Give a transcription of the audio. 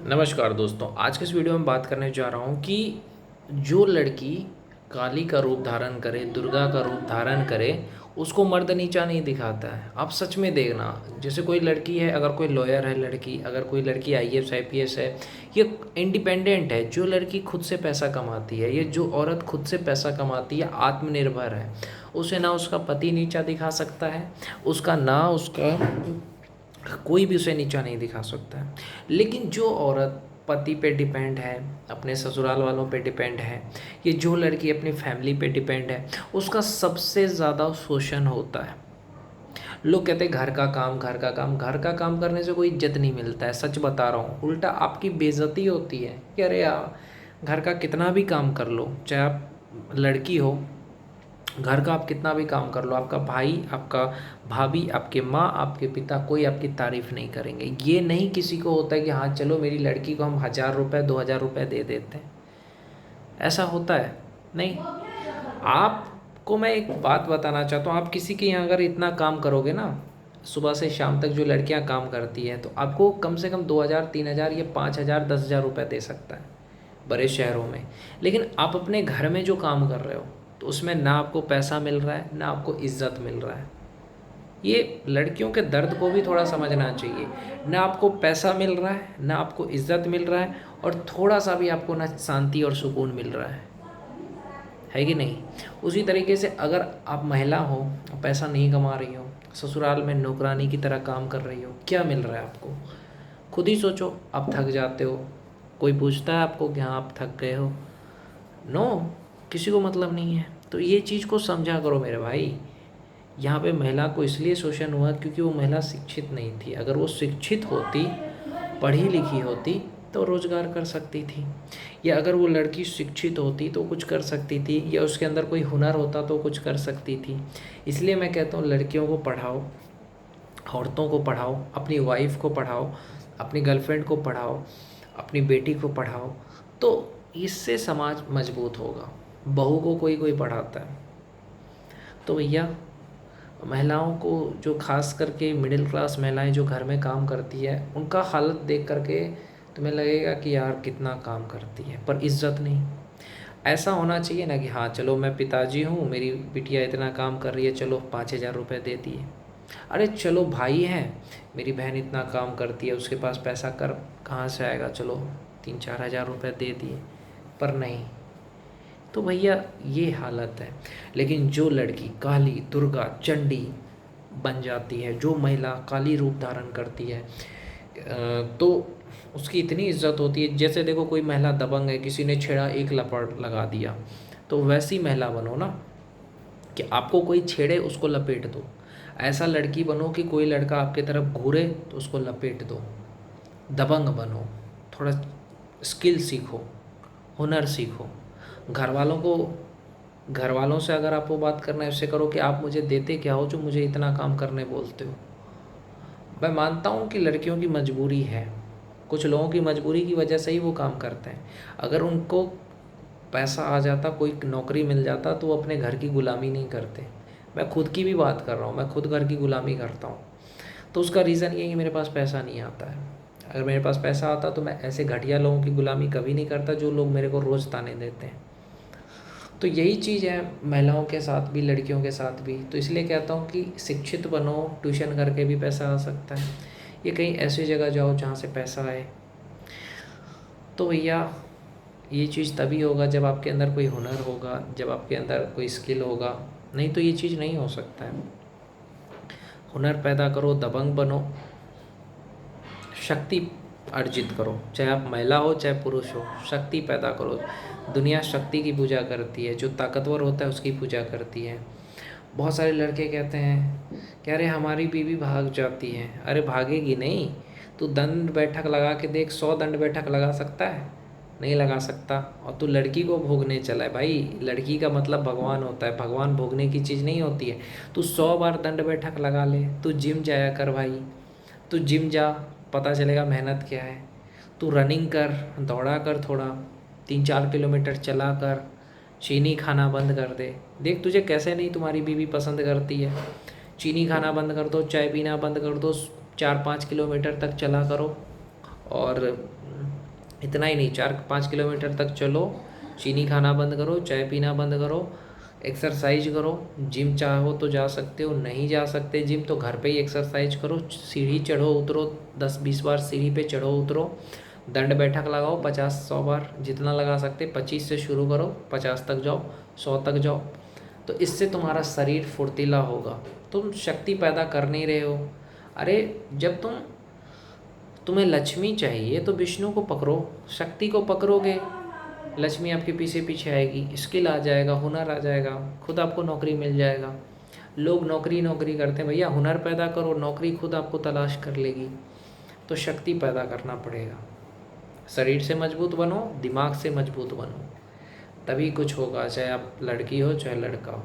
नमस्कार दोस्तों, आज के इस वीडियो में बात करने जा रहा हूँ कि जो लड़की काली का रूप धारण करे, दुर्गा का रूप धारण करे, उसको मर्द नीचा नहीं दिखाता है। आप सच में देखना, जैसे कोई लड़की है, अगर कोई लॉयर है लड़की, अगर कोई लड़की आईएएस आईपीएस है, ये इंडिपेंडेंट है। जो लड़की खुद से पैसा कमाती है, ये जो औरत खुद से पैसा कमाती है, आत्मनिर्भर है, उसे ना उसका पति नीचा दिखा सकता है, उसका ना उसका कोई भी उसे नीचा नहीं दिखा सकता है। लेकिन जो औरत पति पे डिपेंड है, अपने ससुराल वालों पे डिपेंड है, ये जो लड़की अपनी फैमिली पे डिपेंड है, उसका सबसे ज़्यादा शोषण होता है। लोग कहते हैं घर का काम, घर का काम, घर का काम करने से कोई इज्जत नहीं मिलता है। सच बता रहा हूँ, उल्टा आपकी बेइज्जती होती है कि अरे यार, घर का कितना भी काम कर लो, चाहे आप लड़की हो, घर का आप कितना भी काम कर लो, आपका भाई, आपका भाभी, आपके माँ, आपके पिता, कोई आपकी तारीफ़ नहीं करेंगे। ये नहीं किसी को होता है कि हाँ चलो मेरी लड़की को हम 1000 रुपये 2000 रुपये दे देते हैं, ऐसा होता है नहीं। आपको मैं एक बात बताना चाहता हूँ, आप किसी के यहाँ अगर इतना काम करोगे ना, सुबह से शाम तक जो लड़कियाँ काम करती हैं, तो आपको कम से कम 2000 3000 या 5000 10,000 रुपये दे सकता है बड़े शहरों में। लेकिन आप अपने घर में जो काम कर रहे हो, तो उसमें ना आपको पैसा मिल रहा है, ना आपको इज्जत मिल रहा है। ये लड़कियों के दर्द को भी थोड़ा समझना चाहिए। ना आपको पैसा मिल रहा है, ना आपको इज्जत मिल रहा है, और थोड़ा सा भी आपको ना शांति और सुकून मिल रहा है कि नहीं। उसी तरीके से अगर आप महिला हो, पैसा नहीं कमा रही हो, ससुराल में नौकरानी की तरह काम कर रही हो, क्या मिल रहा है आपको? खुद ही सोचो। आप थक जाते हो, कोई पूछता है आपको कि हाँ आप थक गए हो? नो, किसी को मतलब नहीं है। तो ये चीज़ को समझा करो मेरे भाई। यहाँ पे महिला को इसलिए शोषण हुआ क्योंकि वो महिला शिक्षित नहीं थी। अगर वो शिक्षित होती, पढ़ी लिखी होती, तो रोज़गार कर सकती थी। या अगर वो लड़की शिक्षित होती तो कुछ कर सकती थी, या उसके अंदर कोई हुनर होता तो कुछ कर सकती थी। इसलिए मैं कहता हूँ लड़कियों को पढ़ाओ, औरतों को पढ़ाओ, अपनी वाइफ को पढ़ाओ, अपनी गर्लफ्रेंड को पढ़ाओ, अपनी बेटी को पढ़ाओ, तो इससे समाज मजबूत होगा। बहू को कोई कोई पढ़ाता है। तो भैया, महिलाओं को, जो खास करके मिडिल क्लास महिलाएं जो घर में काम करती है, उनका हालत देख करके तुम्हें लगेगा कि यार कितना काम करती है, पर इज्जत नहीं। ऐसा होना चाहिए ना कि हाँ चलो मैं पिताजी हूँ, मेरी बिटिया इतना काम कर रही है, चलो 5000 रुपये दे दिए। अरे चलो भाई है, मेरी बहन इतना काम करती है, उसके पास पैसा कर कहाँ से आएगा, चलो 3-4 हज़ार रुपये दे दिए। पर नहीं। तो भैया ये हालत है। लेकिन जो लड़की काली, दुर्गा, चंडी बन जाती है, जो महिला काली रूप धारण करती है, तो उसकी इतनी इज्जत होती है। जैसे देखो, कोई महिला दबंग है, किसी ने छेड़ा, एक लपड़ लगा दिया, तो वैसी महिला बनो ना कि आपको कोई छेड़े उसको लपेट दो। ऐसा लड़की बनो कि कोई लड़का आपके तरफ घूरे तो उसको लपेट दो। दबंग बनो, थोड़ा स्किल सीखो, हुनर सीखो। घर वालों को घर वालों से अगर आपको बात करना है, उससे करो कि आप मुझे देते क्या हो जो मुझे इतना काम करने बोलते हो। मैं मानता हूँ कि लड़कियों की मजबूरी है, कुछ लोगों की मजबूरी की वजह से ही वो काम करते हैं। अगर उनको पैसा आ जाता, कोई नौकरी मिल जाता, तो वो अपने घर की गुलामी नहीं करते। मैं खुद की भी बात कर रहा हूँ, मैं खुद घर की गुलामी करता हूँ। तो उसका रीज़न ये है कि मेरे पास पैसा नहीं आता है। अगर मेरे पास पैसा आता तो मैं ऐसे घटिया लोगों की गुलामी कभी नहीं करता जो लोग मेरे को रोज़ ताने देते हैं। तो यही चीज़ है महिलाओं के साथ भी, लड़कियों के साथ भी। तो इसलिए कहता हूँ कि शिक्षित बनो, ट्यूशन करके भी पैसा आ सकता है। ये कहीं ऐसी जगह जाओ जहाँ से पैसा आए। तो भैया, ये चीज़ तभी होगा जब आपके अंदर कोई हुनर होगा, जब आपके अंदर कोई स्किल होगा। नहीं तो ये चीज़ नहीं हो सकता है। हुनर पैदा करो, दबंग बनो, शक्ति अर्जित करो। चाहे आप महिला हो चाहे पुरुष हो, शक्ति पैदा करो। दुनिया शक्ति की पूजा करती है, जो ताकतवर होता है उसकी पूजा करती है। बहुत सारे लड़के कहते हैं कि अरे हमारी बीवी भाग जाती है। अरे भागेगी नहीं। तू दंड बैठक लगा के देख, 100 दंड बैठक लगा सकता है? नहीं लगा सकता। और तू लड़की को भोगने चला है। भाई, लड़की का मतलब भगवान होता है, भगवान भोगने की चीज़ नहीं होती है। तू 100 बार दंड बैठक लगा ले। तू जिम जाया कर भाई, तू जिम जा, पता चलेगा मेहनत क्या है। तू रनिंग कर, दौड़ा कर, थोड़ा 3-4 किलोमीटर चला कर, चीनी खाना बंद कर दे। देख तुझे कैसे नहीं तुम्हारी बीवी पसंद करती है। चीनी खाना बंद कर दो, चाय पीना बंद कर दो, 4-5 किलोमीटर तक चला करो, और इतना ही नहीं, 4-5 किलोमीटर तक चलो, चीनी खाना बंद करो, चाय पीना बंद करो, एक्सरसाइज करो। जिम चाहो तो जा सकते हो, नहीं जा सकते जिम तो घर पे ही एक्सरसाइज करो। सीढ़ी चढ़ो उतरो, 10-20 बार सीढ़ी पे चढ़ो उतरो। दंड बैठक लगाओ 50-100 बार, जितना लगा सकते। 25 से शुरू करो, 50 तक जाओ, 100 तक जाओ। तो इससे तुम्हारा शरीर फुर्तीला होगा, तुम शक्ति पैदा कर नहीं रहे हो। अरे जब तुम्हें लक्ष्मी चाहिए तो विष्णु को पकड़ो, शक्ति को पकड़ोगे, लक्ष्मी आपके पीछे पीछे आएगी, स्किल आ जाएगा, हुनर आ जाएगा, खुद आपको नौकरी मिल जाएगा। लोग नौकरी नौकरी करते हैं, भैया हुनर पैदा करो, नौकरी खुद आपको तलाश कर लेगी। तो शक्ति पैदा करना पड़ेगा। शरीर से मजबूत बनो, दिमाग से मजबूत बनो, तभी कुछ होगा, चाहे आप लड़की हो चाहे लड़का हो।